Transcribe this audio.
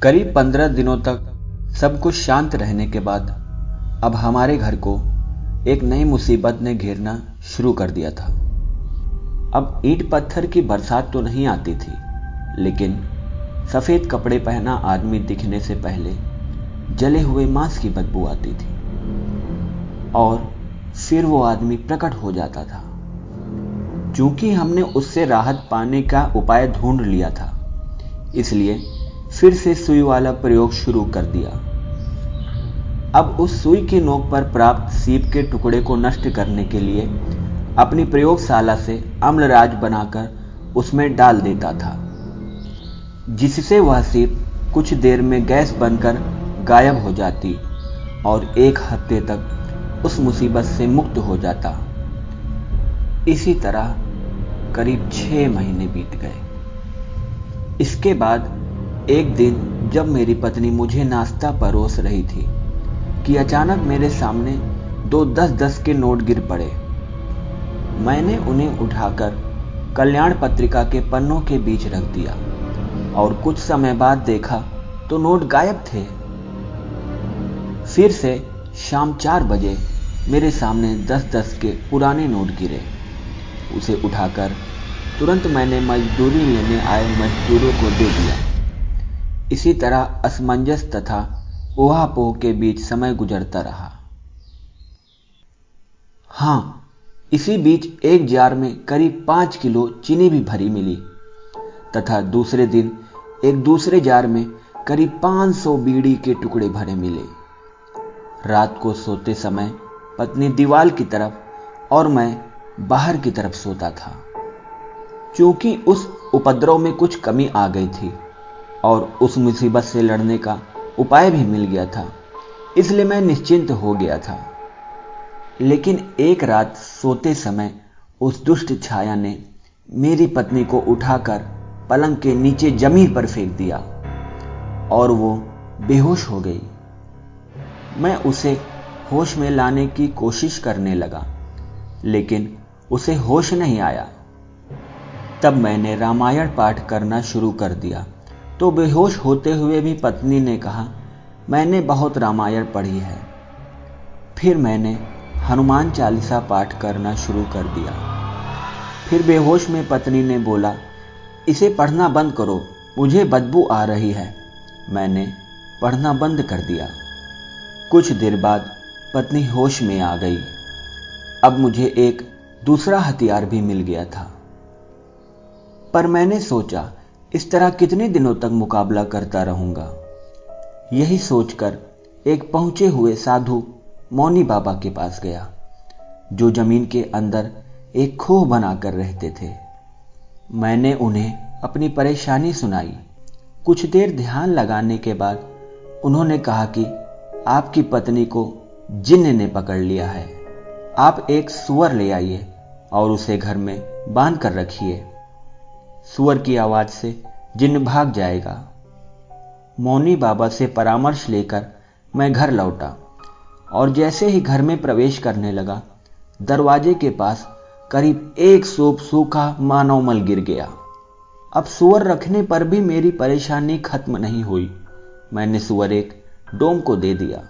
करीब 15 दिनों तक सब कुछ शांत रहने के बाद अब हमारे घर को एक नई मुसीबत ने घेरना शुरू कर दिया था। अब ईंट पत्थर की बरसात तो नहीं आती थी, लेकिन सफेद कपड़े पहना आदमी दिखने से पहले जले हुए मांस की बदबू आती थी और फिर वो आदमी प्रकट हो जाता था। चूंकि हमने उससे राहत पाने का उपाय ढूंढ लिया था, इसलिए फिर से सुई वाला प्रयोग शुरू कर दिया। अब उस सुई की नोक पर प्राप्त सीप के टुकड़े को नष्ट करने के लिए अपनी प्रयोगशाला से अम्लराज बनाकर उसमें डाल देता था, जिससे वह सीप कुछ देर में गैस बनकर गायब हो जाती और 1 हफ्ते तक उस मुसीबत से मुक्त हो जाता। इसी तरह करीब 6 महीने बीत गए। इसके बाद एक दिन जब मेरी पत्नी मुझे नाश्ता परोस रही थी कि अचानक मेरे सामने 2 10-10 के नोट गिर पड़े। मैंने उन्हें उठाकर कल्याण पत्रिका के पन्नों के बीच रख दिया और कुछ समय बाद देखा तो नोट गायब थे। फिर से शाम 4 बजे मेरे सामने 10-10 के पुराने नोट गिरे। उसे उठाकर तुरंत मैंने मजदूरी लेने आए मजदूरों को दे दिया। इसी तरह असमंजस तथा ऊहापोह के बीच समय गुजरता रहा। हाँ, इसी बीच एक जार में करीब 5 किलो चीनी भी भरी मिली तथा दूसरे दिन एक दूसरे जार में करीब 500 बीड़ी के टुकड़े भरे मिले। रात को सोते समय पत्नी दीवार की तरफ और मैं बाहर की तरफ सोता था। चूंकि उस उपद्रव में कुछ कमी आ गई थी और उस मुसीबत से लड़ने का उपाय भी मिल गया था, इसलिए मैं निश्चिंत हो गया था। लेकिन एक रात सोते समय उस दुष्ट छाया ने मेरी पत्नी को उठाकर पलंग के नीचे जमीन पर फेंक दिया और वो बेहोश हो गई। मैं उसे होश में लाने की कोशिश करने लगा, लेकिन उसे होश नहीं आया। तब मैंने रामायण पाठ करना शुरू कर दिया तो बेहोश होते हुए भी पत्नी ने कहा, मैंने बहुत रामायण पढ़ी है। फिर मैंने हनुमान चालीसा पाठ करना शुरू कर दिया। फिर बेहोश में पत्नी ने बोला, इसे पढ़ना बंद करो, मुझे बदबू आ रही है। मैंने पढ़ना बंद कर दिया। कुछ देर बाद पत्नी होश में आ गई। अब मुझे एक दूसरा हथियार भी मिल गया था, पर मैंने सोचा इस तरह कितने दिनों तक मुकाबला करता रहूंगा। यही सोचकर एक पहुंचे हुए साधु मौनी बाबा के पास गया, जो जमीन के अंदर एक खोह बनाकर रहते थे। मैंने उन्हें अपनी परेशानी सुनाई। कुछ देर ध्यान लगाने के बाद उन्होंने कहा कि आपकी पत्नी को जिन्न ने पकड़ लिया है। आप एक सूअर ले आइए और उसे घर में बांध कर रखिए। सूअर की आवाज से जिन्न भाग जाएगा। मौनी बाबा से परामर्श लेकर मैं घर लौटा और जैसे ही घर में प्रवेश करने लगा, दरवाजे के पास करीब 1 सूप सूखा मानवमल गिर गया। अब सूअर रखने पर भी मेरी परेशानी खत्म नहीं हुई। मैंने सूअर एक डोम को दे दिया।